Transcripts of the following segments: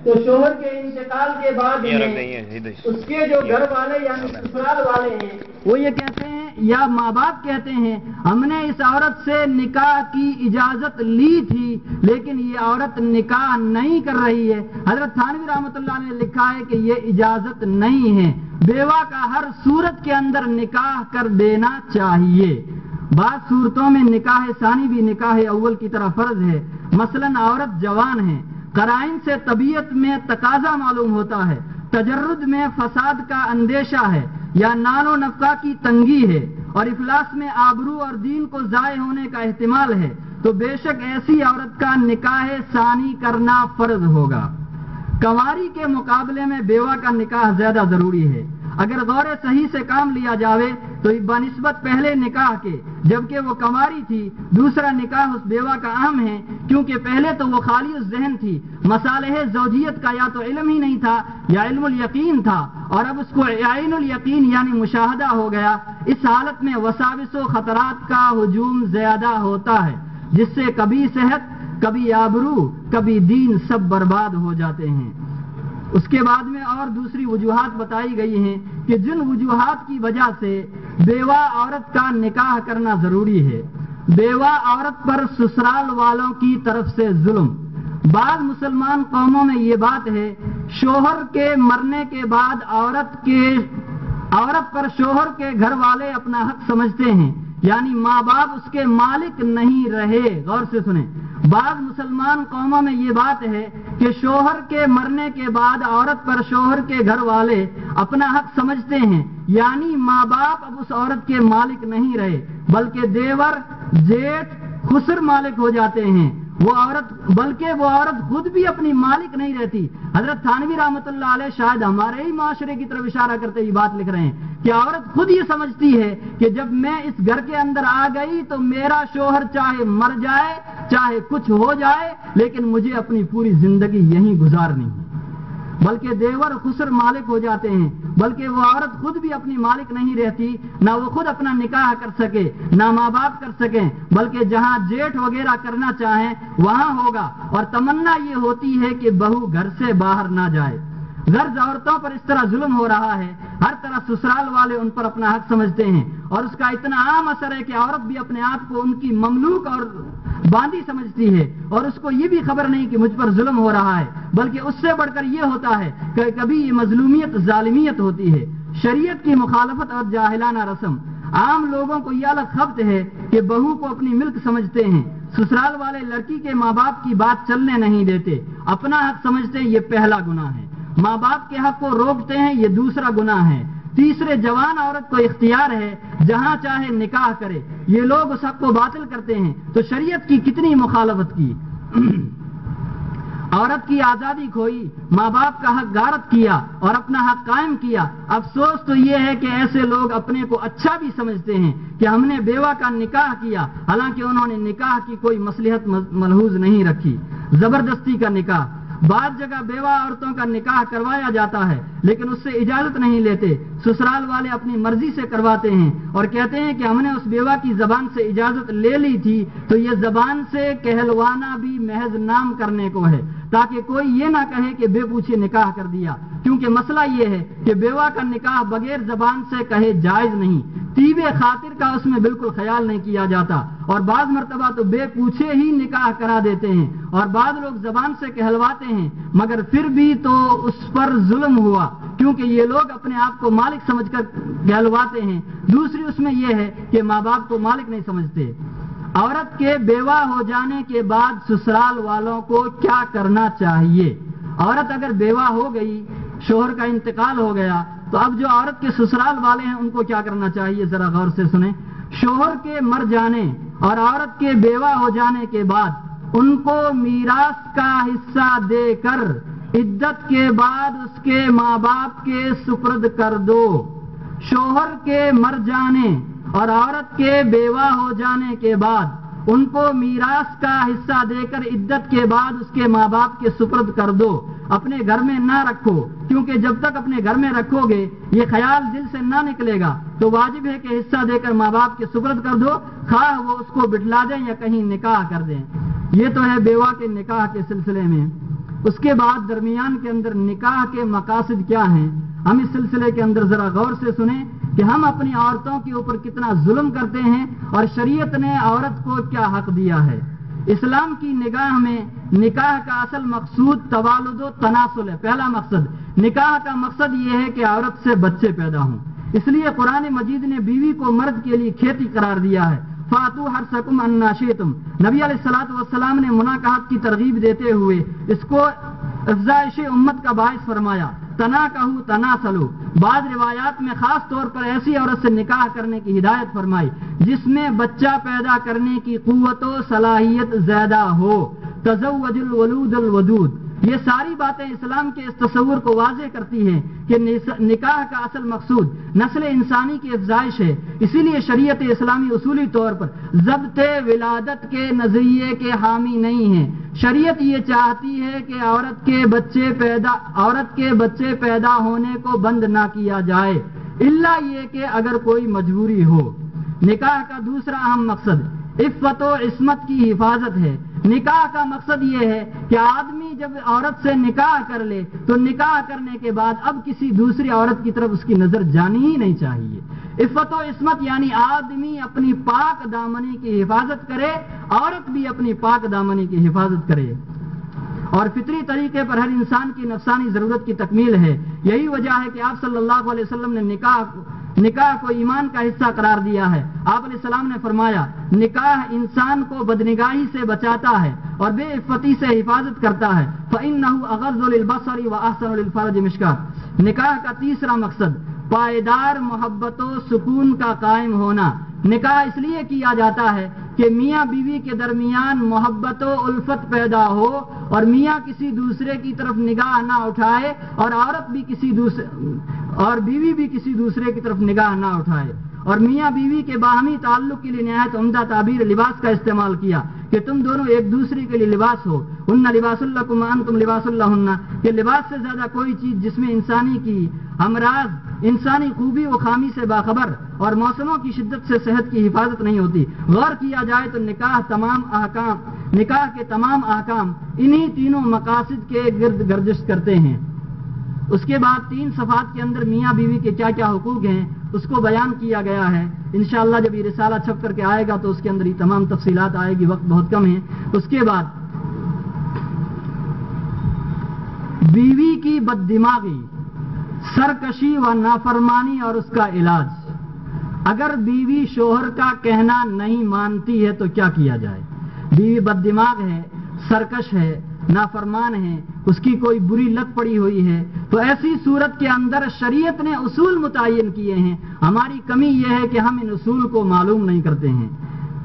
تو شوہر کے انتقال کے بعد میں اس کے جو گھر والے یعنی سسرال والے ہیں وہ یہ کہتے ہیں یا ماں باپ کہتے ہیں ہم نے اس عورت سے نکاح کی اجازت لی تھی لیکن یہ عورت نکاح نہیں کر رہی ہے. حضرت تھانوی رحمۃ اللہ نے لکھا ہے کہ یہ اجازت نہیں ہے. بیوہ کا ہر صورت کے اندر نکاح کر دینا چاہیے. بعض صورتوں میں نکاح ثانی بھی نکاح اول کی طرح فرض ہے. مثلا عورت جوان ہے, قرائن سے طبیعت میں تقاضا معلوم ہوتا ہے, تجرد میں فساد کا اندیشہ ہے یا نان و نفقہ کی تنگی ہے اور افلاس میں آبرو اور دین کو ضائع ہونے کا احتمال ہے تو بے شک ایسی عورت کا نکاح ثانی کرنا فرض ہوگا. کنواری کے مقابلے میں بیوہ کا نکاح زیادہ ضروری ہے. اگر غور صحیح سے کام لیا جاوے تو بنسبت پہلے نکاح کے جبکہ وہ کنواری تھی دوسرا نکاح اس بیوہ کا اہم ہے, کیونکہ پہلے تو وہ خالی الذہن تھی, مصالح زوجیت کا یا تو علم ہی نہیں تھا یا علم الیقین تھا, اور اب اس کو عین الیقین یعنی مشاہدہ ہو گیا. اس حالت میں وساوس و خطرات کا ہجوم زیادہ ہوتا ہے جس سے کبھی صحت کبھی آبرو کبھی دین سب برباد ہو جاتے ہیں. اس کے بعد میں اور دوسری وجوہات بتائی گئی ہیں کہ جن وجوہات کی وجہ سے بیوہ عورت کا نکاح کرنا ضروری ہے. بیوہ عورت پر سسرال والوں کی طرف سے ظلم. بعض مسلمان قوموں میں یہ بات ہے شوہر کے مرنے کے بعد عورت پر شوہر کے گھر والے اپنا حق سمجھتے ہیں, یعنی ماں باپ اس کے مالک نہیں رہے. غور سے سنیں, بعض مسلمان قوموں میں یہ بات ہے کہ شوہر کے مرنے کے بعد عورت پر شوہر کے گھر والے اپنا حق سمجھتے ہیں, یعنی ماں باپ اب اس عورت کے مالک نہیں رہے بلکہ دیور جیٹھ خسر مالک ہو جاتے ہیں. بلکہ وہ عورت خود بھی اپنی مالک نہیں رہتی. حضرت تھانوی رحمۃ اللہ علیہ شاید ہمارے ہی معاشرے کی طرف اشارہ کرتے یہ بات لکھ رہے ہیں کہ عورت خود یہ سمجھتی ہے کہ جب میں اس گھر کے اندر آ گئی تو میرا شوہر چاہے مر جائے چاہے کچھ ہو جائے لیکن مجھے اپنی پوری زندگی یہیں گزارنی ہے. بلکہ دیور خسر مالک ہو جاتے ہیں, بلکہ وہ عورت خود بھی اپنی مالک نہیں رہتی, نہ وہ خود اپنا نکاح کر سکے نہ ماں باپ کر سکیں, بلکہ جہاں جیٹھ وغیرہ کرنا چاہیں وہاں ہوگا, اور تمنا یہ ہوتی ہے کہ بہو گھر سے باہر نہ جائے. غرض عورتوں پر اس طرح ظلم ہو رہا ہے, ہر طرح سسرال والے ان پر اپنا حق سمجھتے ہیں, اور اس کا اتنا عام اثر ہے کہ عورت بھی اپنے آپ کو ان کی مملوک اور باندھی سمجھتی ہے, اور اس کو یہ بھی خبر نہیں کہ مجھ پر ظلم ہو رہا ہے, بلکہ اس سے بڑھ کر یہ ہوتا ہے کہ کبھی یہ مظلومیت ظالمیت ہوتی ہے. شریعت کی مخالفت اور جاہلانہ رسم. عام لوگوں کو یہ الگ خبر ہے کہ بہو کو اپنی ملک سمجھتے ہیں. سسرال والے لڑکی کے ماں باپ کی بات چلنے نہیں دیتے, اپنا حق سمجھتے ہیں, یہ پہلا گناہ ہے. ماں باپ کے حق کو روکتے ہیں, یہ دوسرا گناہ ہے. تیسرے, جوان عورت کو اختیار ہے جہاں چاہے نکاح کرے, یہ لوگ اس حق کو باطل کرتے ہیں تو شریعت کی کتنی مخالفت کی. عورت کی آزادی کھوئی, ماں باپ کا حق غارت کیا اور اپنا حق قائم کیا. افسوس تو یہ ہے کہ ایسے لوگ اپنے کو اچھا بھی سمجھتے ہیں کہ ہم نے بیوہ کا نکاح کیا, حالانکہ انہوں نے نکاح کی کوئی مصلحت ملحوظ نہیں رکھی. زبردستی کا نکاح. بعض جگہ بیوہ عورتوں کا نکاح کروایا جاتا ہے لیکن اس سے اجازت نہیں لیتے. سسرال والے اپنی مرضی سے کرواتے ہیں اور کہتے ہیں کہ ہم نے اس بیوہ کی زبان سے اجازت لے لی تھی تو یہ زبان سے کہلوانا بھی محض نام کرنے کو ہے, تاکہ کوئی یہ نہ کہے کہ بے پوچھے نکاح کر دیا. کیونکہ مسئلہ یہ ہے کہ بیوہ کا نکاح بغیر زبان سے کہے جائز نہیں, طیب خاطر کا اس میں بالکل خیال نہیں کیا جاتا, اور بعض مرتبہ تو بے پوچھے ہی نکاح کرا دیتے ہیں, اور بعض لوگ زبان سے کہلواتے ہیں مگر پھر بھی تو اس پر ظلم ہوا کیونکہ یہ لوگ اپنے آپ کو مالک سمجھ کر کہلواتے ہیں. دوسری اس میں یہ ہے کہ ماں باپ کو مالک نہیں سمجھتے. عورت کے بیوہ ہو جانے کے بعد سسرال والوں کو کیا کرنا چاہیے؟ عورت اگر بیوہ ہو گئی, شوہر کا انتقال ہو گیا, تو اب جو عورت کے سسرال والے ہیں ان کو کیا کرنا چاہیے, ذرا غور سے سنیں. شوہر کے مر جانے اور عورت کے بیوہ ہو جانے کے بعد ان کو میراث کا حصہ دے کر عدت کے بعد اس کے ماں باپ کے سپرد کر دو. شوہر کے مر جانے اور عورت کے بیوہ ہو جانے کے بعد ان کو میراث کا حصہ دے کر عدت کے بعد اس کے ماں باپ کے سپرد کر دو. اپنے گھر میں نہ رکھو, کیونکہ جب تک اپنے گھر میں رکھو گے یہ خیال دل سے نہ نکلے گا, تو واجب ہے کہ حصہ دے کر ماں باپ کے سپرد کر دو, خواہ وہ اس کو بٹلا دیں یا کہیں نکاح کر دیں. یہ تو ہے بیوہ کے نکاح کے سلسلے میں. اس کے بعد درمیان کے اندر نکاح کے مقاصد کیا ہیں، ہم اس سلسلے کے اندر ذرا غور سے سنیں کہ ہم اپنی عورتوں کے اوپر کتنا ظلم کرتے ہیں اور شریعت نے عورت کو کیا حق دیا ہے۔ اسلام کی نگاہ میں نکاح کا اصل مقصود توالد و تناسل ہے۔ پہلا مقصد نکاح کا مقصد یہ ہے کہ عورت سے بچے پیدا ہوں، اس لیے قرآن مجید نے بیوی کو مرد کے لیے کھیتی قرار دیا ہے۔ فاتو حرثکم انا شئتم، نبی علیہ الصلوۃ والسلام نے مناکحت کی ترغیب دیتے ہوئے اس کو افزائش امت کا باعث فرمایا۔ تناکحوا تناسلوا، بعض روایات میں خاص طور پر ایسی عورت سے نکاح کرنے کی ہدایت فرمائی جس میں بچہ پیدا کرنے کی قوت و صلاحیت زیادہ ہو۔ تزوج الولود الودود، یہ ساری باتیں اسلام کے اس تصور کو واضح کرتی ہیں کہ نکاح کا اصل مقصود نسل انسانی کی افزائش ہے، اسی لیے شریعت اسلامی اصولی طور پر ضبط ولادت کے نظریے کے حامی نہیں ہے۔ شریعت یہ چاہتی ہے کہ عورت کے بچے پیدا ہونے کو بند نہ کیا جائے، الا یہ کہ اگر کوئی مجبوری ہو۔ نکاح کا دوسرا اہم مقصد عفت و عصمت کی حفاظت ہے۔ نکاح کا مقصد یہ ہے کہ آدمی جب عورت سے نکاح کر لے تو نکاح کرنے کے بعد اب کسی دوسری عورت کی طرف اس کی نظر جانی ہی نہیں چاہیے۔ عفت و عصمت یعنی آدمی اپنی پاک دامنی کی حفاظت کرے، عورت بھی اپنی پاک دامنی کی حفاظت کرے، اور فطری طریقے پر ہر انسان کی نفسانی ضرورت کی تکمیل ہے۔ یہی وجہ ہے کہ آپ صلی اللہ علیہ وسلم نے نکاح کو ایمان کا حصہ قرار دیا ہے۔ آپ علیہ السلام نے فرمایا نکاح انسان کو بدنگاہی سے بچاتا ہے اور بے عفتی سے حفاظت کرتا ہے۔ فَإِنَّهُ أَغَضُّ لِلْبَصَرِ وَأَحْسَنُ لِلْفَرْجِ مِشْكَاةً، نکاح کا تیسرا مقصد پائیدار محبت و سکون کا قائم ہونا۔ نکاح اس لیے کیا جاتا ہے کہ میاں بیوی کے درمیان محبت و الفت پیدا ہو اور میاں کسی دوسرے کی طرف نگاہ نہ اٹھائے اور بیوی بھی کسی دوسرے کی طرف نگاہ نہ اٹھائے۔ اور میاں بیوی کے باہمی تعلق کے لیے نہایت عمدہ تعبیر لباس کا استعمال کیا کہ تم دونوں ایک دوسرے کے لیے لباس ہو۔ ہن لباس لکم وانتم لباس لہن، کہ لباس سے زیادہ کوئی چیز جس میں انسانی کی امراض، انسانی خوبی و خامی سے باخبر اور موسموں کی شدت سے صحت کی حفاظت نہیں ہوتی۔ غور کیا جائے تو نکاح کے تمام احکام انہی تینوں مقاصد کے گرد گردش کرتے ہیں۔ اس کے بعد 3 صفحات کے اندر میاں بیوی کے کیا کیا حقوق ہیں اس کو بیان کیا گیا ہے۔ انشاءاللہ جب یہ رسالہ چھپ کر کے آئے گا تو اس کے اندر یہ تمام تفصیلات آئے گی، وقت بہت کم ہے۔ اس کے بعد بیوی کی بد دماغی، سرکشی و نافرمانی اور اس کا علاج۔ اگر بیوی شوہر کا کہنا نہیں مانتی ہے تو کیا کیا جائے؟ بیوی بد دماغ ہے، سرکش ہے، نافرمان ہے، اس کی کوئی بری لت پڑی ہوئی ہے، تو ایسی صورت کے اندر شریعت نے اصول متعین کیے ہیں۔ ہماری کمی یہ ہے کہ ہم ان اصول کو معلوم نہیں کرتے ہیں۔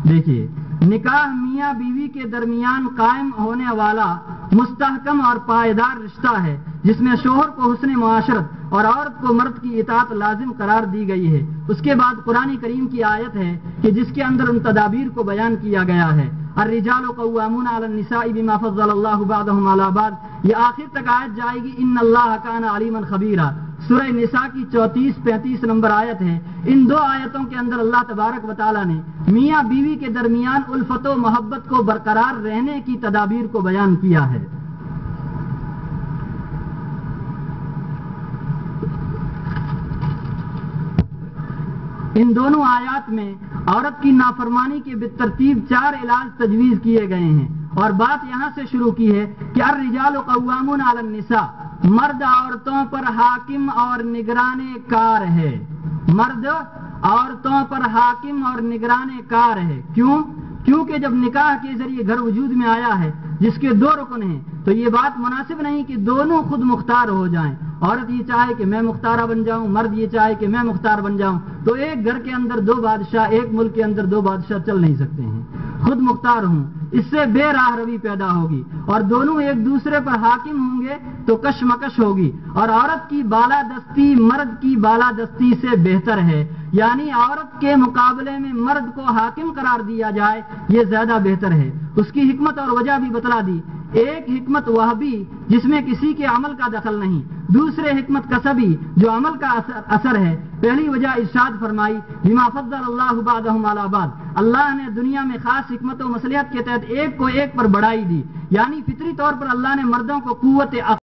دیکھیے، نکاح میاں بیوی کے درمیان قائم ہونے والا مستحکم اور پائیدار رشتہ ہے جس میں شوہر کو حسن معاشرت اور عورت کو مرد کی اطاعت لازم قرار دی گئی ہے۔ اس کے بعد قرآن کریم کی آیت ہے کہ جس کے اندر ان تدابیر کو بیان کیا گیا ہے۔ الرجال قوامون علی النساء بما فضل اللہ بعضهم علی بعض، یہ آخر تک آیت جائے گی، ان اللہ کان علیما خبیرا۔ سورہ نساء کی 34-35 نمبر آیت ہے۔ ان 2 آیتوں کے اندر اللہ تبارک و تعالی نے میاں بیوی کے درمیان الفت و محبت کو برقرار رہنے کی تدابیر کو بیان کیا ہے۔ ان دونوں آیات میں عورت کی نافرمانی کے بالترتیب 4 علاج تجویز کیے گئے ہیں، اور بات یہاں سے شروع کی ہے کہ الرجال قوامون علی النساء، مرد عورتوں پر حاکم اور نگران کار ہے۔ مرد عورتوں پر حاکم اور نگران کار ہے۔ کیونکہ جب نکاح کے ذریعے گھر وجود میں آیا ہے جس کے 2 رکن ہیں تو یہ بات مناسب نہیں کہ دونوں خود مختار ہو جائیں۔ عورت یہ چاہے کہ میں مختارہ بن جاؤں، مرد یہ چاہے کہ میں مختار بن جاؤں، تو ایک گھر کے اندر 2 بادشاہ، ایک ملک کے اندر 2 بادشاہ چل نہیں سکتے ہیں۔ خود مختار ہوں، اس سے بے راہ روی پیدا ہوگی اور دونوں ایک دوسرے پر حاکم ہوں گے تو کشمکش ہوگی، اور عورت کی بالادستی مرد کی بالادستی سے بہتر ہے، یعنی عورت کے مقابلے میں مرد کو حاکم قرار دیا جائے، یہ زیادہ بہتر ہے۔ اس کی حکمت اور وجہ بھی بتلا دی۔ ایک حکمت وہبی جس میں کسی کے عمل کا دخل نہیں، دوسرے حکمت کسبی جو عمل کا اثر ہے۔ پہلی وجہ ارشاد فرمائی بما فضل اللہ بعضهم علی بعض، اللہ نے دنیا میں خاص حکمت و مصلحت کے تحت ایک کو ایک پر بڑھائی دی، یعنی فطری طور پر اللہ نے مردوں کو قوت